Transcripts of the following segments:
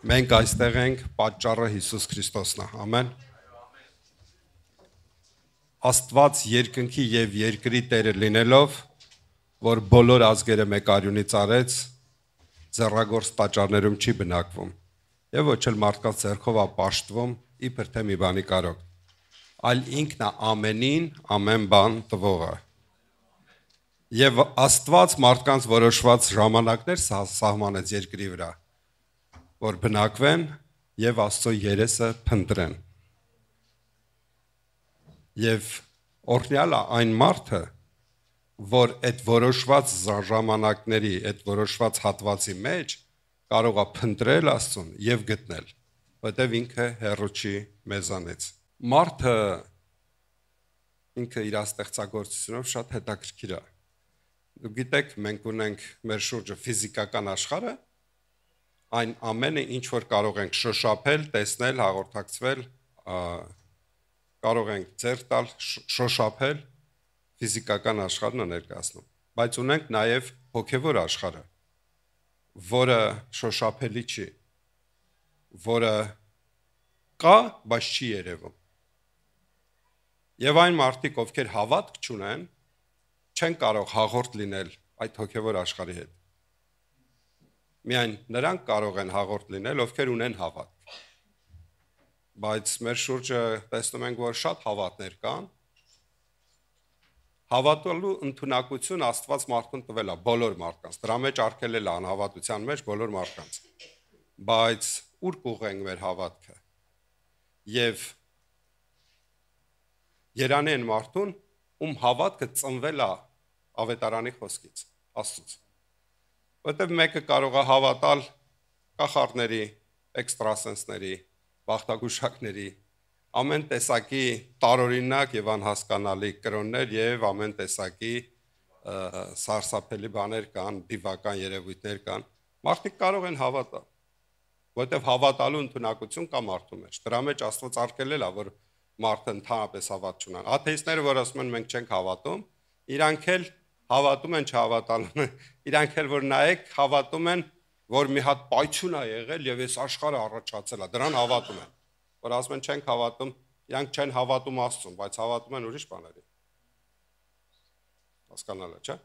Մենք այստեղ ենք պատճառը Հիսուս Քրիստոսն է, ամեն։ Աստված երկնքի եւ երկրի Տերը լինելով, որ բոլոր ազգերը մեկ արյունից արեց, ձեռագործ տաճարներում չի բնակվում, եւ ոչ էլ մարդկանց ձեռքով ապաշտվում, իբր թե մի բանի կարող, այլ ինքն է ամենին ամեն բան տվողը։ Եվ Աստված մարդկանց որոշված ժամանակներ սահմանեց երկրի վրա, որ բնակվեն եւ Աստծո երեսը փնտրեն։ Եվ օրհնյալը այն մարդը, որ այդ որոշված ժամանակների, այդ որոշված հատվածի մեջ կարող է փնտրել Աստծուն եւ գտնել, որտեղ ինքը հեռու չի մեզանից։ Մարդը ինքը իր ստեղծագործությունով շատ հետաքրքիր է։ Դուք գիտեք, մենք ունենք մեր շուրջը ֆիզիկական աշխարհը, այն ամենը, ինչ որ կարող ենք շոշափել, տեսնել, հաղորդակցվել, կարող ենք ձեռք տալ, շոշափել, ֆիզիկական աշխարհն է ներկայացնում, բայց ունենք նաև հոգևոր աշխարհը, որը շոշափելի չի, որը կա, բայց չի երևում։ Եվ այն մարդիկ, ովքեր հավատք չունեն, չեն կարող հաղորդ լինել այդ հոգևոր աշխարհի հետ։ Միայն նրանք կարող են հաղորդ լինել, ովքեր ունեն հավատք։ Բայց մեր շուրջը տեսնում ենք, որ շատ հավատներ կան։ Հավատալու ընդունակություն Աստված մարդուն տվել է բոլոր մարդկանց։ Դրա մեջ արգելել է անհավատության մեջ բոլոր մարդկանց։ Բայց ուր կուղենք մեր հավատքը։ Եվ երանի են մարդուն, ում հավատքը ծնվել է ավետարանի խոսքից, Աստծուց։ Որտեւ մեկը կարող է հավատալ կախարդների, էքստրասենսների, բախտագուշակների, ամեն տեսակի տարօրինակ եւ անհասկանալի կրոններ եւ ամեն տեսակի սարսափելի բաներ կան, դիվական երևույթներ կան։ Մարդիկ կարող են հավատալ, որտեւ հավատալու ընդունակություն կա մարդու մեջ։ Դրա մեջ Աստված արգելել է, որ մարդը ընդհանրապես հավատ չունեն։ Աթեիստները, որ ասում են մենք չենք հավատում, իրանք էլ հավատում են չհավատալու, իրանք էլ որ նայեք հավատում են, որ մի հատ պայթյուն է եղել եւ այս աշխարհը առաջացել է, դրան հավատում են, որ ասում են չենք հավատում, իրանք չեն հավատում Աստծուն, բայց հավատում են ուրիշ բաների։ Հասկանալի է, չէ՞։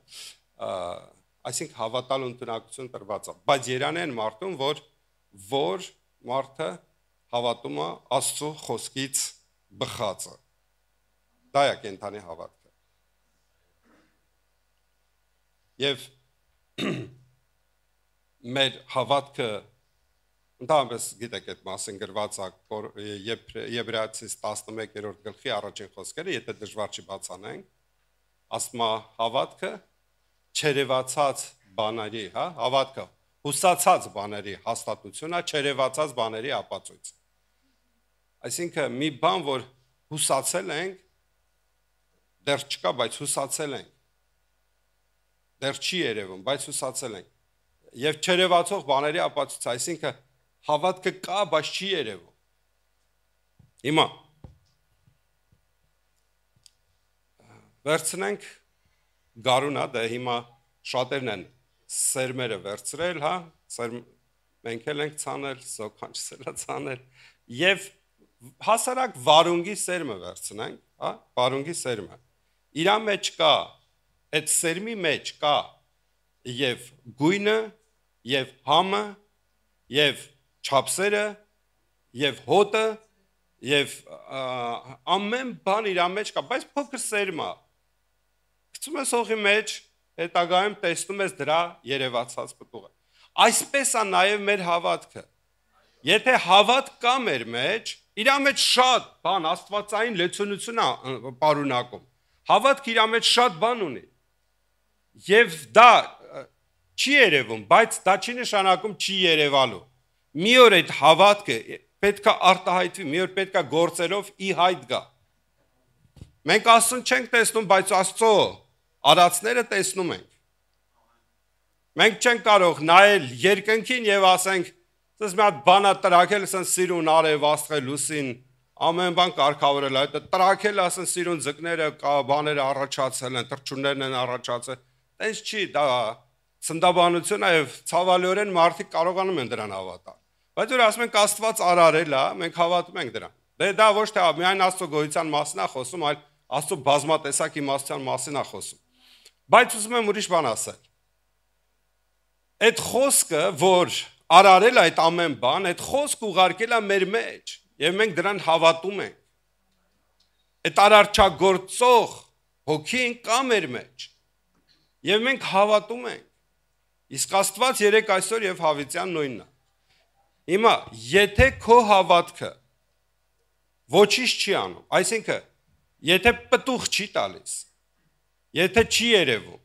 Այսինքն հավատալու ընդունակություն տրված է, բայց երանի են մարդուն, որ մարդը հավատում է Աստծո խոսքից բխածը։ Դա է կենթանի հավատքը։ Եվ մեր հավատքը ընդհանրապես գիտեք այդ մասին գրված է Եբրայեցիս 11-րդ գլխի առաջին խոսքերը, եթե դժվար չի բացանենք, ասում է հավատքը չերևացած բաների, հա, հավատքը հուսացած բաների հաստատություն է, չերևացած բաների ապացույց։ Այսինքն մի բան, որ հուսացել ենք, դեռ չկա, բայց հուսացել ենք։ Դեռ չի երևում, բայց հուսացել ենք։ Եվ չերևացող բաների ապացույց, այսինքն հավատքը կա, բայց չի երևում։ Հիմա վերցնենք գարունա, դե հիմա շատերն են սերմերը վերցրել, հա, մենք էլ ենք ցանել, սոքանչսել է ցանել, եւ հասարակ վարունգի սերմը վերցնենք, հա, վարունգի սերմը։ Իրա մեջ կա, այդ սերմի մեջ կա եւ գույնը, եւ համը, եւ չափսերը, եւ հոտը, եւ ամեն բան իր մեջ կա, բայց փոքր սերմ է։ Գցում ես հողի մեջ, հետագայում տեսնում ես դրա երևացած պտուղը։ Այսպես է նաեւ մեր հավատքը։ Եթե հավատք կա մեր մեջ, իր մեջ շատ բան աստվածային լեցունություն է պարունակում։ Հավատքը իր մեջ շատ բան ունի։ Եվ դա չի երևում, բայց դա չի նշանակում չի երևալու։ Մի օր այդ հավատքը պետքա արտահայտվի, մի օր պետքա գործերով ի հայտ գա։ Մենք Աստծուն չենք տեսնում, բայց Աստծո արածները տեսնում ենք։ Մենք չենք կարող նայել երկնքին եւ ասենք, «Սես մի հատ բան է տրակել, ասեն սիրուն արև, աստղը լուսին, ամեն բան կարգավորել է, այդ տրակել ասեն սիրուն ձկները, բաները առաջացել են, թռչուններն են առաջացել»։ Տենց չի, դա ցնդաբանություն է եւ ցավալիորեն մարդիկ կարողանում են դրան հավատալ։ Բայց որ ասում ենք Աստված արարել է, մենք հավատում ենք դրան։ Դե դա ոչ թե միայն Աստծո գոյության մասին է խոսում, այլ Աստծո բազմատեսակ իմաստության մասին է խոսում։ Բայց ուզում եմ ուրիշ բան ասել։ Այդ խոսքը, որ արարել է այդ ամեն բան, այդ խոսքը ուղարկել է մեր մեջ, եւ մենք դրան հավատում ենք։ Այդ արարչագործող հոգին կա մեր մեջ։ Եվ մենք հավատում ենք։ Իսկ Աստված երեք այսօր եւ հավիտյան նույնն է։ Հիմա, եթե քո հավատքը ոչինչ չի անում, այսինքն, եթե պտուղ չի տալիս, եթե չի երևում,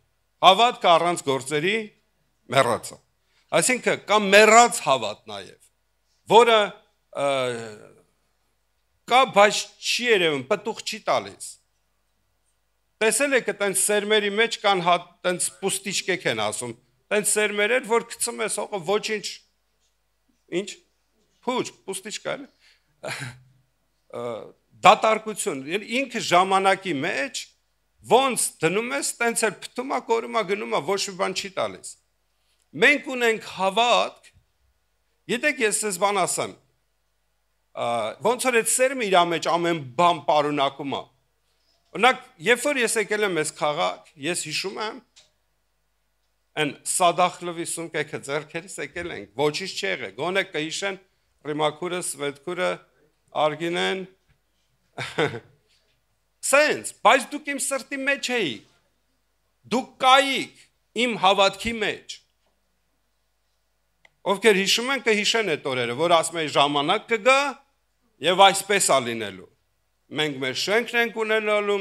հավատքը առանց գործերի մեռած է։ Այսինքն, կա մեռած հավատ նաեւ, որը կա, բայց չի երևում, պտուղ չի տալիս։ Տեսել եք, այտենց սերմերի մեջ կան այտենց պուստիչկեք են ասում, այտենց սերմերեր, որ գցում ես հողը, ոչինչ, ինչ, փուչ, պուստիչկա էլ, դատարկություն, ինքը ժամանակի մեջ, ոնց դնում ես, այտենց էլ պտում է, կորում է, գնում է, ոչ մի բան չի տալիս։ Մենք ունենք հավատք, գիտեք ես ես բան ասեմ, ոնց որ այդ սերմը իր մեջ ամեն բան պարունակում է։ Օրինակ, երբ որ ես եկել եմ այս քաղաք, ես հիշում եմ, այն Սադախլովի սումկեքը ձեռքերից եկել ենք, ոչինչ չի եղել, գոնե կհիշեն Ռիմաքուրը, Սվետքուրը, Արգինեն, սենց, բայց դուք իմ սրտի մեջ էիք, դուք կայիք իմ հավատքի մեջ, ովքեր հիշում են, կհիշեն այդ օրերը, որ ասում են ժամանակ կգա և այսպես ա լինելու։ Մենք մեր շենքն ենք ունենալու,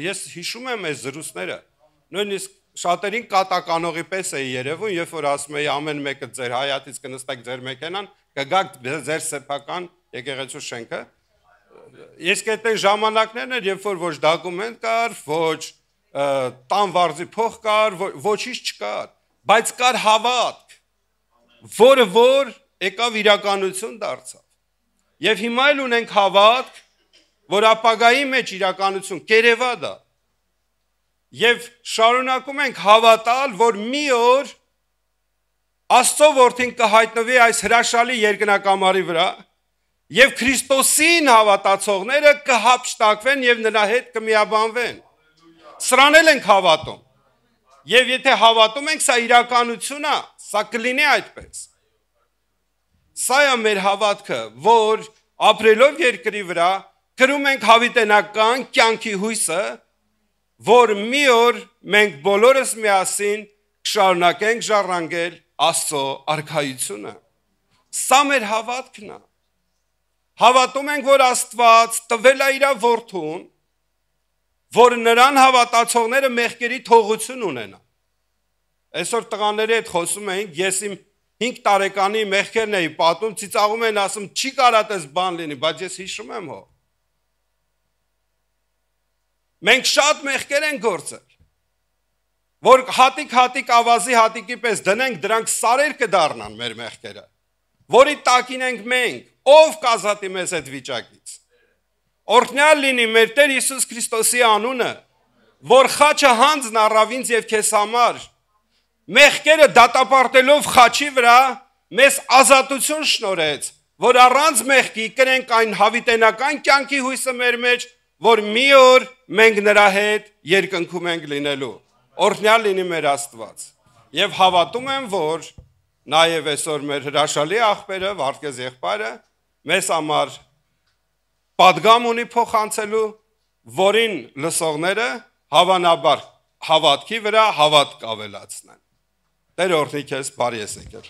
ես հիշում եմ այս զրույցները, նույնիսկ շատերին կատականողի պես էի երևում, երբ որ ասում էի ամեն մեկը ձեր հայատից կնստեք ձեր մեքենան, կգաք ձեր սեփական եկեղեցու շենքը։ Իսկ այդ ժամանակներն էր, երբ որ ոչ դոկումենտ կար, ոչ տան վարձի փող կար, ոչինչ չկար, բայց կար հավատք, որը որ եկավ իրականություն դարձավ։ Եվ հիմա էլ ունենք հավատք, որ ապագայի մեջ իրականություն կերևա դա, և շարունակում ենք հավատալ, որ մի օր Աստծո որդին կհայտնվի այս հրաշալի երկնակամարի վրա, և Քրիստոսին հավատացողները կհափշտակվեն և նրա հետ կմիաբանվեն։ Սրան էլ ենք հավատում, և եթե հավատում ենք, սա իրականություն է, սա կլինի այդպես։ Սա է մեր հավատքը, որ ապրելով երկրի վրա, կրում ենք հավիտենական կյանքի հույսը, որ մի օր մենք բոլորս միասին կշարունակենք ժառանգել Աստծո արքայությունը։ Սա մեր հավատքն է։ Հավատում ենք, որ Աստված տվել է իր որդուն, որ նրան հավատացողները մեղքերի թողություն ունենան։ Այսօր տղաների հետ խոսում էինք, ես իմ 5 տարեկանի մեղքերն էի պատում, ծիծաղում են ասում, չի կարա տես բան լինի, բայց ես հիշում եմ հո։ Մենք շատ մեղքեր ենք գործել, որ հատիկ ավազի հատիկի պես դնենք, դրանք սարեր կդառնան մեր մեղքերը, որի տակին ենք մենք, ով կազատի մեզ այդ վիճակից։ Օրհնյալ լինի մեր Տեր Հիսուս Քրիստոսի անունը, որ խաչը հանձն առավ ինձ և քեզ համար, մեղքերը դատապարտելով խաչի վրա մեզ ազատություն շնորհեց, որ առանց մեղքի կրենք այն հավիտենական կյանքի հույսը մեր մեջ, որ մի օր մենք նրա հետ երկնքում ենք լինելու։ Օրհնյալ լինի մեր Աստված։ Եվ հավատում եմ, որ նաև այսօր մեր հրաշալի աղբերը, Վարդգես եղբայրը, մեզ համար պատգամ ունի փոխանցելու, որին լսողները հավանաբար հավատքի վրա հավատք ավելացնեն։ Տեր օրհնի քեզ, բարի ես եկել։